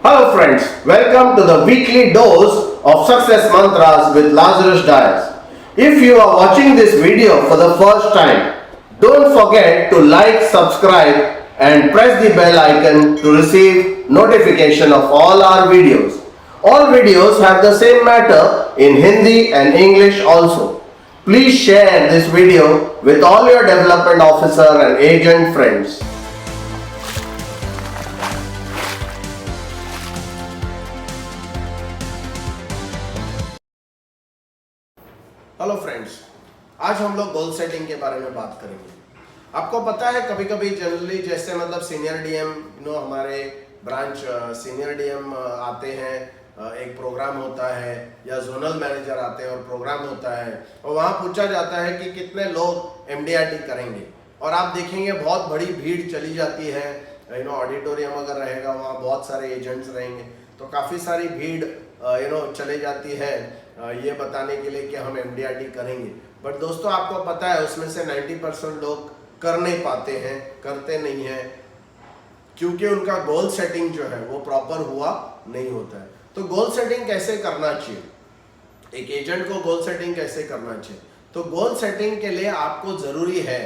Hello friends, welcome to the weekly dose of success mantras with Lazarus Dias. If you are watching this video for the first time, don't forget to like, subscribe and press the bell icon to receive notification of all our videos. All videos have the same matter in Hindi and English also. Please share this video with all your development officer and agent friends. Hello friends, आज हम लोग goal setting के बारे में बात करेंगे। आपको पता है कभी कभी जनरली जैसे मतलब सीनियर डीएम हमारे ब्रांच सीनियर डीएम आते हैं, एक प्रोग्राम होता है या जोनल मैनेजर आते हैं और प्रोग्राम होता है और वहाँ पूछा जाता है कि कितने लोग एमडीआरटी करेंगे और आप देखेंगे बहुत बड़ी भीड़ चली जाती है। ऑडिटोरियम अगर रहेगा वहाँ बहुत सारे एजेंट्स रहेंगे तो काफ़ी सारी भीड़ चले जाती है ये बताने के लिए कि हम एमडीआरटी करेंगे। बट दोस्तों आपको पता है उसमें से 90% लोग कर नहीं पाते हैं, करते नहीं हैं क्योंकि उनका गोल सेटिंग जो है वो प्रॉपर हुआ नहीं होता है। तो गोल सेटिंग कैसे करना चाहिए, एक एजेंट को गोल सेटिंग कैसे करना चाहिए? तो गोल सेटिंग के लिए आपको जरूरी है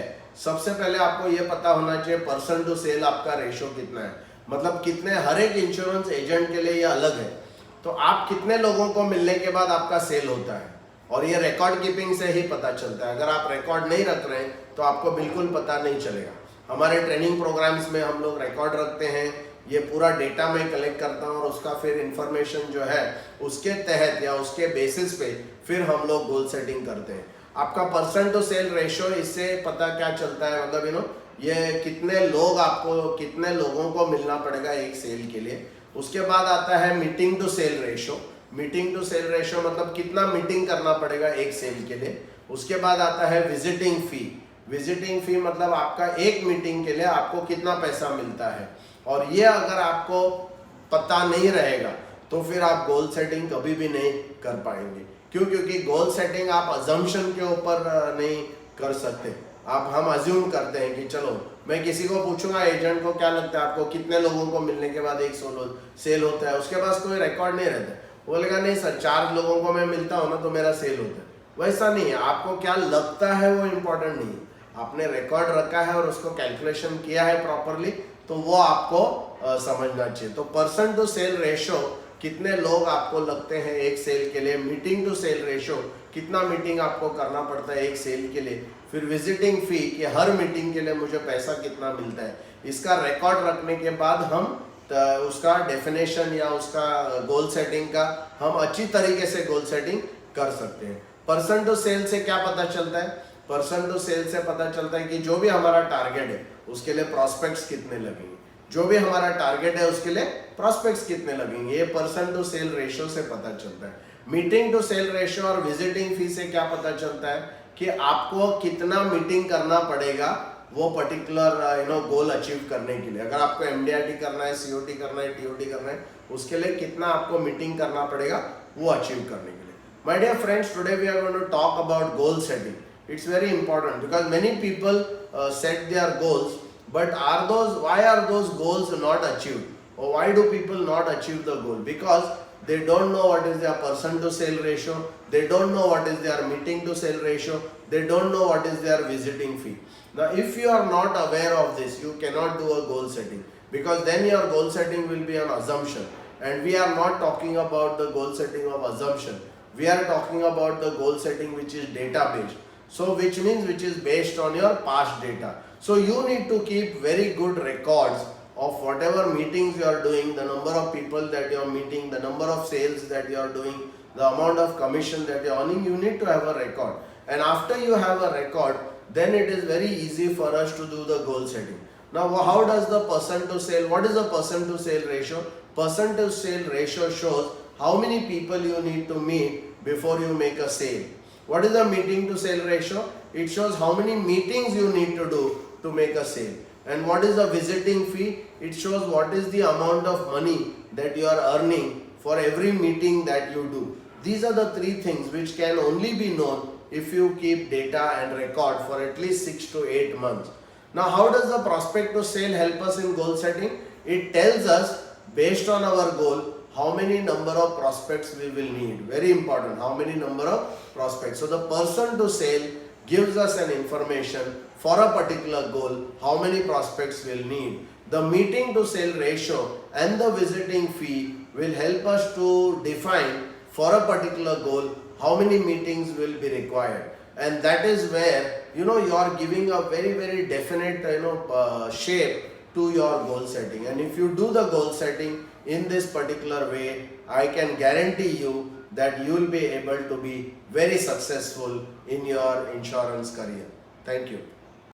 सबसे पहले आपको ये पता होना चाहिए पर्सन टू सेल आपका रेशो कितना है, मतलब कितने, हर एक इंश्योरेंस एजेंट के लिए ये अलग है। तो आप कितने लोगों को मिलने के बाद आपका सेल होता है और ये रिकॉर्ड कीपिंग से ही पता चलता है। अगर आप रिकॉर्ड नहीं रख रहे हैं तो आपको बिल्कुल पता नहीं चलेगा। हमारे ट्रेनिंग प्रोग्राम्स में हम लोग रिकॉर्ड रखते हैं, ये पूरा डेटा मैं कलेक्ट करता हूँ और उसका फिर इंफॉर्मेशन जो है उसके तहत या उसके बेसिस पे फिर हम लोग गोल सेटिंग करते हैं। आपका पर्सन टू सेल रेशो, इससे पता क्या चलता है, मतलब ये कितने लोग आपको, कितने लोगों को मिलना पड़ेगा एक सेल के लिए। उसके बाद आता है meeting to sale ratio. Meeting to sale ratio मतलब कितना मीटिंग करना पड़ेगा एक सेल के लिए। उसके बाद आता है विजिटिंग फी। विजिटिंग फी मतलब आपका एक मीटिंग के लिए आपको कितना पैसा मिलता है, और ये अगर आपको पता नहीं रहेगा तो फिर आप गोल सेटिंग कभी भी नहीं कर पाएंगे। क्यों? क्योंकि गोल सेटिंग आप अजम्पशन के ऊपर नहीं कर सकते। हम अज्यूम करते हैं कि चलो मैं किसी को पूछूंगा एजेंट को क्या लगता है आपको कितने लोगों को मिलने के बाद एक सेल होता है, उसके पास कोई रिकॉर्ड नहीं रहता है, वो बोलेगा नहीं सर 4 लोगों को मैं मिलता हूँ ना तो मेरा सेल होता है। वैसा नहीं है, आपको क्या लगता है वो इम्पोर्टेंट नहीं है, आपने रिकॉर्ड रखा है और उसको कैलकुलेशन किया है प्रॉपरली तो वो आपको समझना चाहिए। तो पर्सन टू सेल रेशो, कितने लोग आपको लगते हैं एक सेल के लिए। मीटिंग टू सेल रेशो, कितना मीटिंग आपको करना पड़ता है एक सेल के लिए। फिर विजिटिंग फी, कि हर मीटिंग के लिए मुझे पैसा कितना मिलता है। इसका रिकॉर्ड रखने के बाद हम उसका डेफिनेशन या उसका गोल सेटिंग का हम अच्छी तरीके से गोल सेटिंग कर सकते हैं। पर्सन टू सेल से क्या पता चलता है? पर्सन टू सेल से पता चलता है कि जो भी हमारा टारगेट है उसके लिए प्रॉस्पेक्ट्स कितने लगेंगे, जो भी हमारा टारगेट है उसके लिए प्रॉस्पेक्ट्स कितने लगेंगे, ये पर्सन टू सेल रेशो से पता चलता है। मीटिंग टू सेल रेशो और विजिटिंग फी से क्या पता चलता है कि आपको कितना मीटिंग करना पड़ेगा वो पर्टिकुलर गोल अचीव करने के लिए। अगर आपको एमडीआरटी करना है, सीओटी करना है, टीओटी करना है, उसके लिए कितना आपको मीटिंग करना पड़ेगा वो अचीव करने के लिए। My dear friends, today we are going to talk about goal setting. It's very important because many people set their goals, but why are those goals not achieved, or why do people not achieve the goal? Because they don't know what is their person to sale ratio, they don't know what is their meeting to sale ratio, they don't know what is their visiting fee. Now if you are not aware of this, you cannot do a goal setting, because then your goal setting will be an assumption, and we are not talking about the goal setting of assumption, we are talking about the goal setting which is data based. So which means which is based on your past data. So you need to keep very good records of whatever meetings you are doing, the number of people that you are meeting, the number of sales that you are doing, the amount of commission that you are earning. You need to have a record, and after you have a record, then it is very easy for us to do the goal setting. Now how does the person to sale, what is the person to sale ratio? Person to sale ratio shows how many people you need to meet before you make a sale. What is the meeting to sale ratio? It shows how many meetings you need to do to make a sale. And what is the visiting fee? It shows what is the amount of money that you are earning for every meeting that you do. These are the 3 things which can only be known if you keep data and record for at least 6 to 8 months. Now how does the prospect to sale help us in goal setting? It tells us based on our goal, how many number of prospects we will need. Very important, how many number of prospects. So the person to sale gives us an information for a particular goal, how many prospects we'll need. The meeting to sale ratio and the visiting fee will help us to define for a particular goal how many meetings will be required. And that is where you are giving a very definite shape to your goal setting. And if you do the goal setting in this particular way, I can guarantee you that you will be able to be very successful in your insurance career. Thank you.